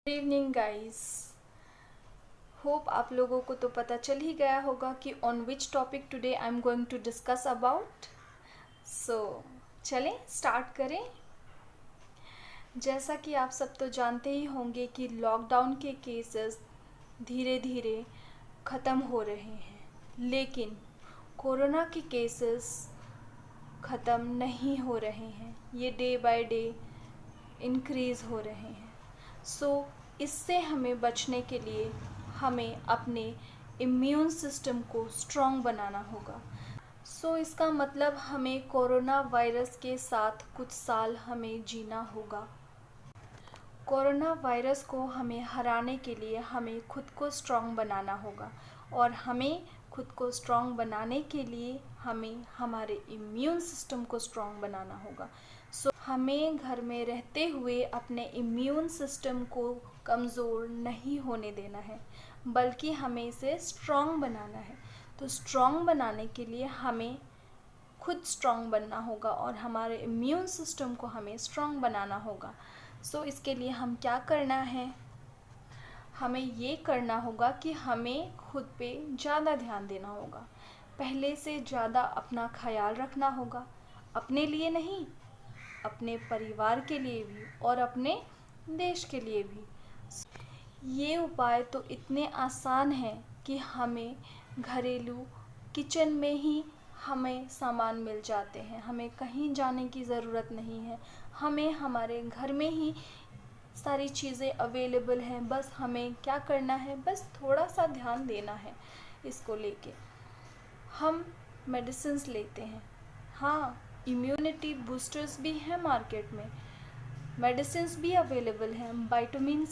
Good evening guys. Hope आप लोगों को तो पता चल ही गया होगा कि on which topic today I am going to discuss about. So चलें स्टार्ट करें। जैसा कि आप सब तो जानते ही होंगे कि लॉकडाउन के केसेस धीरे धीरे ख़त्म हो रहे हैं, लेकिन कोरोना के केसेस ख़त्म नहीं हो रहे हैं। ये डे बाय डे इंक्रीज़ हो रहे हैं। सो इससे हमें बचने के लिए हमें अपने इम्यून सिस्टम को स्ट्रॉन्ग बनाना होगा। सो इसका मतलब हमें कोरोना वायरस के साथ कुछ साल हमें जीना होगा। कोरोना वायरस को हमें हराने के लिए हमें खुद को स्ट्रॉन्ग बनाना होगा, और हमें खुद को स्ट्रॉन्ग बनाने के लिए हमें हमारे इम्यून सिस्टम को स्ट्रॉन्ग बनाना होगा। सो हमें घर में रहते हुए अपने इम्यून सिस्टम को कमज़ोर नहीं होने देना है, बल्कि हमें इसे स्ट्रॉन्ग बनाना है। तो स्ट्रॉन्ग बनाने के लिए हमें खुद स्ट्रॉन्ग बनना होगा और हमारे इम्यून सिस्टम को हमें स्ट्रॉन्ग बनाना होगा। सो इसके लिए हम क्या करना है, हमें ये करना होगा कि हमें खुद पे ज़्यादा ध्यान देना होगा। पहले से ज़्यादा अपना ख्याल रखना होगा, अपने लिए नहीं, अपने परिवार के लिए भी और अपने देश के लिए भी। ये उपाय तो इतने आसान हैं कि हमें घरेलू किचन में ही हमें सामान मिल जाते हैं। हमें कहीं जाने की ज़रूरत नहीं है, हमें हमारे घर में ही सारी चीज़ें अवेलेबल हैं। बस हमें क्या करना है, बस थोड़ा सा ध्यान देना है इसको लेके। हम मेडिसिन्स लेते हैं, हाँ, इम्यूनिटी बूस्टर्स भी हैं मार्केट में, मेडिसिन्स भी अवेलेबल हैं। विटामिन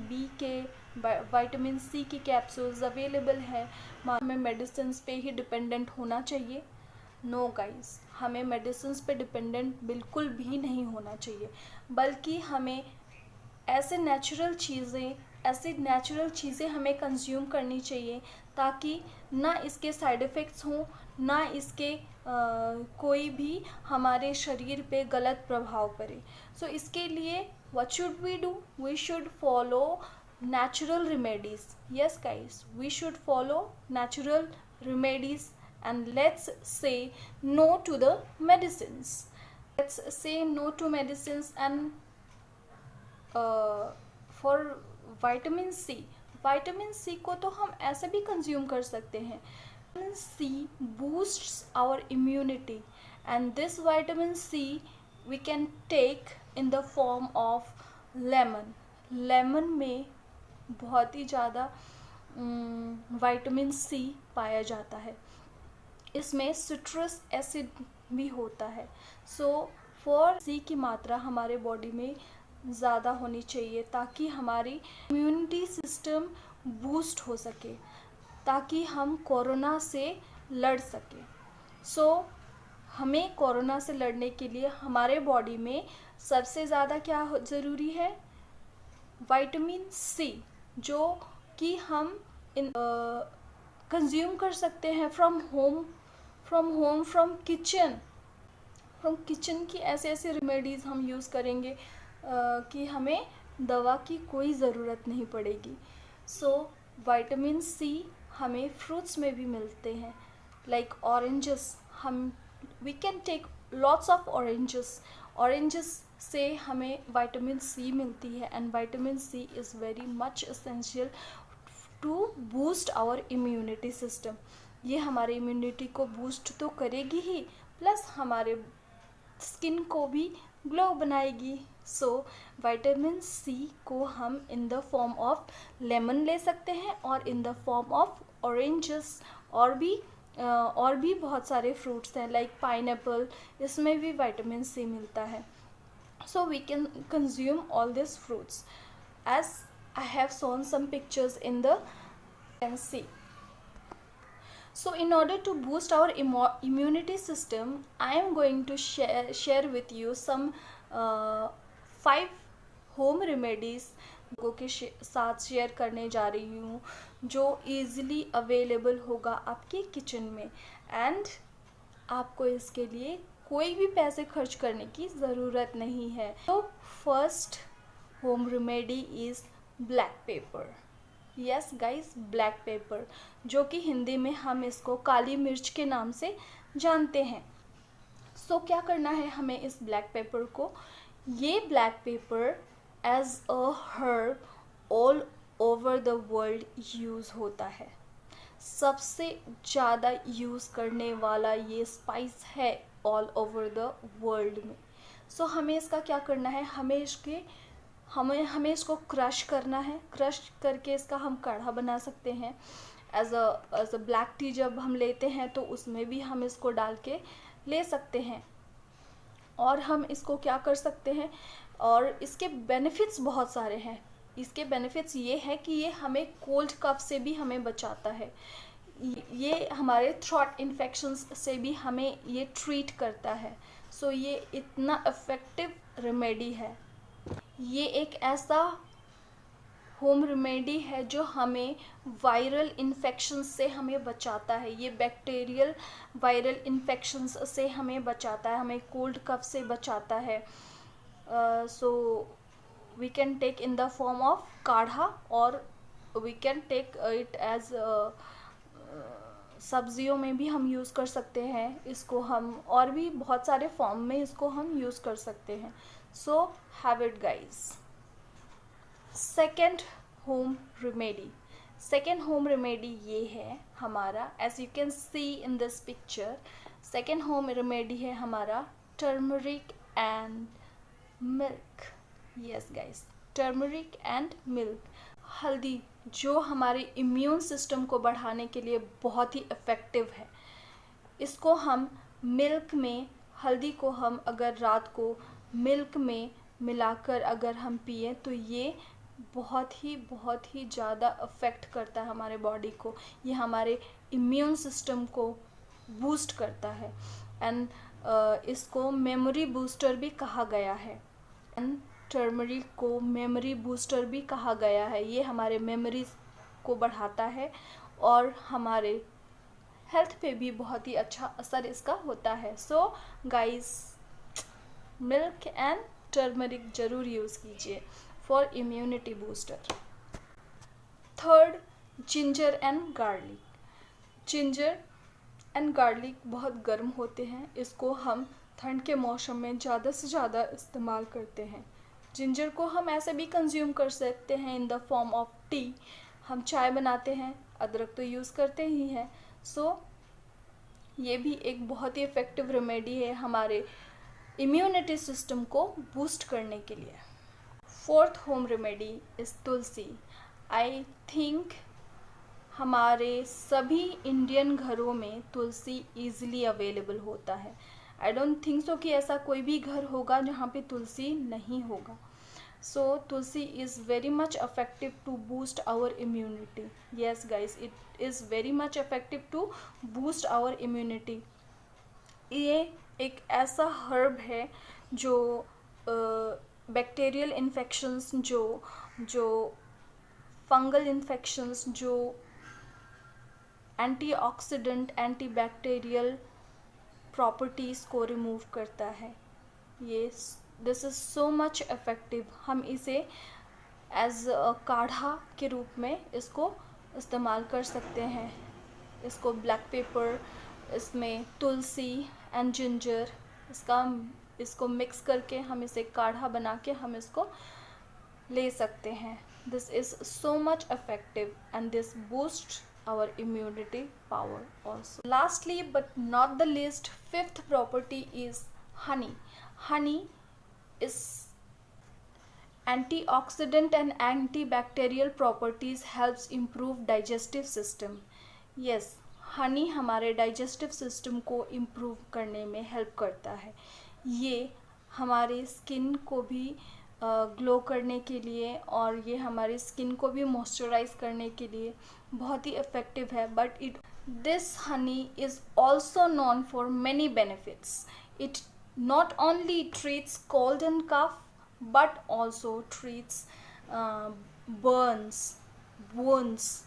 बी के, विटामिन सी की कैप्सूल्स अवेलेबल हैं। हमें मेडिसिन्स पे ही डिपेंडेंट होना चाहिए? नो गाइस, हमें मेडिसिन्स पे डिपेंडेंट बिल्कुल भी नहीं होना चाहिए, बल्कि हमें ऐसे नेचुरल चीज़ें हमें कंज्यूम करनी चाहिए, ताकि ना इसके साइड इफ़ेक्ट्स हों, ना इसके कोई भी हमारे शरीर पे गलत प्रभाव पड़े। सो इसके लिए what should we do? We should follow natural remedies. Yes guys, we should follow natural remedies, and let's say no to the medicines. Let's say no to medicines. And for vitamin C को तो हम ऐसे भी consume कर सकते हैं। Vitamin C boosts our immunity, and this vitamin C we can take in the form of lemon में बहुत ही ज़्यादा विटामिन सी पाया जाता है। इसमें सिट्रस एसिड भी होता है। सो फॉर सी की मात्रा हमारे बॉडी में ज़्यादा होनी चाहिए, ताकि हमारी इम्यूनिटी सिस्टम बूस्ट हो सके, ताकि हम कोरोना से लड़ सकें। सो हमें कोरोना से लड़ने के लिए हमारे बॉडी में सबसे ज़्यादा क्या ज़रूरी है? विटामिन सी, जो कि हम कंज्यूम कर सकते हैं फ्रॉम किचन की ऐसे रेमेडीज़ हम यूज़ करेंगे कि हमें दवा की कोई ज़रूरत नहीं पड़ेगी। सो विटामिन सी हमें फ्रूट्स में भी मिलते हैं, like oranges. We can take lots of oranges से हमें विटामिन सी मिलती है, and vitamin C is very much essential to boost our immunity system. ये हमारे इम्यूनिटी को बूस्ट तो करेगी ही, प्लस हमारे स्किन को भी ग्लो बनाएगी। सो विटामिन सी को हम इन द फॉर्म ऑफ लेमन ले सकते हैं, और इन द फॉर्म ऑफ ऑरेंजेस, और भी बहुत सारे फ्रूट्स हैं लाइक पाइनएप्पल, इसमें भी विटामिन सी मिलता है। So we can consume all this fruits as I have shown some pictures in the can see. So in order to boost our immunity system, I am going to share with you some 5 home remedies लोगों के साथ share करने जा रही हूँ, जो easily available होगा आपके किचन में, एंड आपको इसके लिए कोई भी पैसे खर्च करने की ज़रूरत नहीं है। तो first home remedy is black pepper. Yes guys, black pepper, जो कि हिंदी में हम इसको काली मिर्च के नाम से जानते हैं. सो क्या करना है हमें इस ब्लैक पेपर को. ये black pepper as a herb all over the world use होता है. सबसे ज़्यादा यूज़ करने वाला ये स्पाइस है ऑल ओवर द वर्ल्ड में. सो हमें इसका क्या करना है, हमें इसको क्रश करना है. क्रश करके इसका हम काढ़ा बना सकते हैं. एज अ ब्लैक टी जब हम लेते हैं तो उसमें भी हम इसको डाल के ले सकते हैं. और हम इसको क्या कर सकते हैं, और इसके बेनिफिट्स बहुत सारे हैं. इसके बेनिफिट्स ये है कि ये हमें कोल्ड कफ से भी हमें बचाता है. ये हमारे थ्रोट इन्फेक्शंस से भी हमें ये ट्रीट करता है. सो ये इतना इफ़ेक्टिव रेमेडी है. ये एक ऐसा होम रेमेडी है जो हमें वायरल इन्फेक्शंस से हमें बचाता है. ये बैक्टीरियल वायरल इन्फेक्शंस से हमें बचाता है, हमें कोल्ड कफ से बचाता है. So we can take in the form of काढ़ा, और we can take it as सब्जियों में भी हम यूज़ कर सकते हैं इसको. हम और भी बहुत सारे फॉर्म में इसको हम यूज़ कर सकते हैं. So have it guys. Second home remedy. Second home remedy ये है हमारा, as you can see in this picture. Second home remedy है हमारा turmeric and milk. Yes guys, turmeric and milk. हल्दी, जो हमारे इम्यून सिस्टम को बढ़ाने के लिए बहुत ही इफ़ेक्टिव है. इसको हम मिल्क में, हल्दी को हम अगर रात को मिल्क में मिलाकर अगर हम पिए तो ये बहुत ही ज़्यादा अफेक्ट करता है हमारे बॉडी को. ये हमारे इम्यून सिस्टम को बूस्ट करता है. एंड इसको मेमोरी बूस्टर भी कहा गया है. एंड टर्मरिक को मेमोरी बूस्टर भी कहा गया है. ये हमारे मेमोरीज को बढ़ाता है और हमारे हेल्थ पे भी बहुत ही अच्छा असर इसका होता है. So guys, milk and turmeric ज़रूर यूज़ कीजिए for immunity booster. Third, ginger and garlic. Ginger and garlic बहुत गर्म होते हैं. इसको हम ठंड के मौसम में ज़्यादा से ज़्यादा इस्तेमाल करते हैं. जिंजर को हम ऐसे भी कंज्यूम कर सकते हैं इन द फॉर्म ऑफ टी. हम चाय बनाते हैं, अदरक तो यूज़ करते ही हैं. सो ये भी एक बहुत ही इफ़ेक्टिव रेमेडी है हमारे इम्यूनिटी सिस्टम को बूस्ट करने के लिए. Fourth home remedy is Tulsi. I think हमारे सभी इंडियन घरों में तुलसी ईज़िली अवेलेबल होता है. आई डोंट थिंक सो कि ऐसा कोई भी घर होगा जहाँ पे तुलसी नहीं होगा. So tulsi is very much effective to boost our immunity. Yes guys, it is very much effective to boost our immunity. ये एक ऐसा हर्ब है जो बैक्टीरियल इन्फेक्शंस, जो फंगल इन्फेक्शंस, जो एंटीऑक्सीडेंट, एंटीबैक्टीरियल प्रॉपर्टीज़ को रिमूव करता है. ये this is so much effective. हम इसे एज अ काढ़ा के रूप में इसको इस्तेमाल कर सकते हैं. इसको ब्लैक पेपर, इसमें तुलसी एंड जिंजर, इसको मिक्स करके हम इसे काढ़ा बना के हम इसको ले सकते हैं. This is so much effective and this boost our immunity power also. Lastly but not the least, fifth property is honey. Honey is antioxidant and antibacterial properties, helps improve digestive system. Yes, Honey हमारे digestive system को improve करने में help करता है. ये हमारे skin को भी ग्लो करने के लिए और ये हमारे स्किन को भी मॉइस्चराइज करने के लिए बहुत ही इफ़ेक्टिव है. But this Honey is also known for many benefits. It not only treats cold and cough but also treats burns, wounds.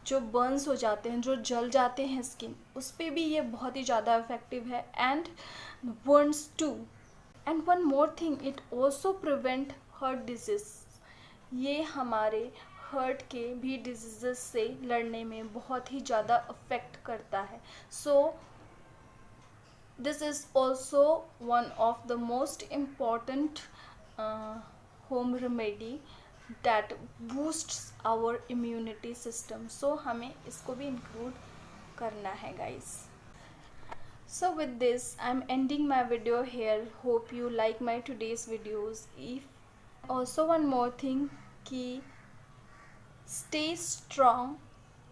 Joe Burns हो जाते हैं, जो जल जाते हैं स्किन, उस पर भी ये बहुत ही ज़्यादा इफ़ेक्टिव है. And wounds too. And one more thing, it also prevent heart disease. ये हमारे हार्ट के भी डिजीज़ से लड़ने में बहुत ही ज़्यादा अफेक्ट करता है. सो this is also one of the most important home remedy that boosts our immunity system. So हमें इसको भी include करना है guys. So with this I'm ending my video here. Hope you like my today's videos. If also one more thing कि stay strong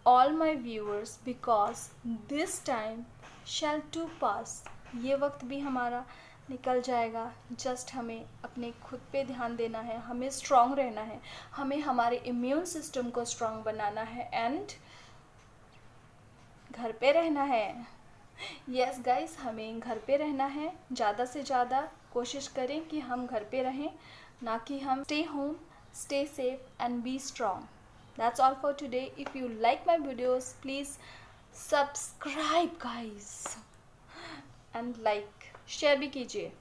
all my viewers because this time shall too pass. ये वक्त भी हमारा निकल जाएगा. Just हमें अपने खुद पे ध्यान देना है, हमें स्ट्रांग रहना है, हमें हमारे इम्यून सिस्टम को स्ट्रांग बनाना है एंड घर पे रहना है. यस गाइस, हमें घर पे रहना है. ज़्यादा से ज़्यादा कोशिश करें कि हम घर पे रहें, ना कि हम stay home, stay safe and be strong. That's all for today. If you like my videos, please subscribe guys and like, share भी कीजिए.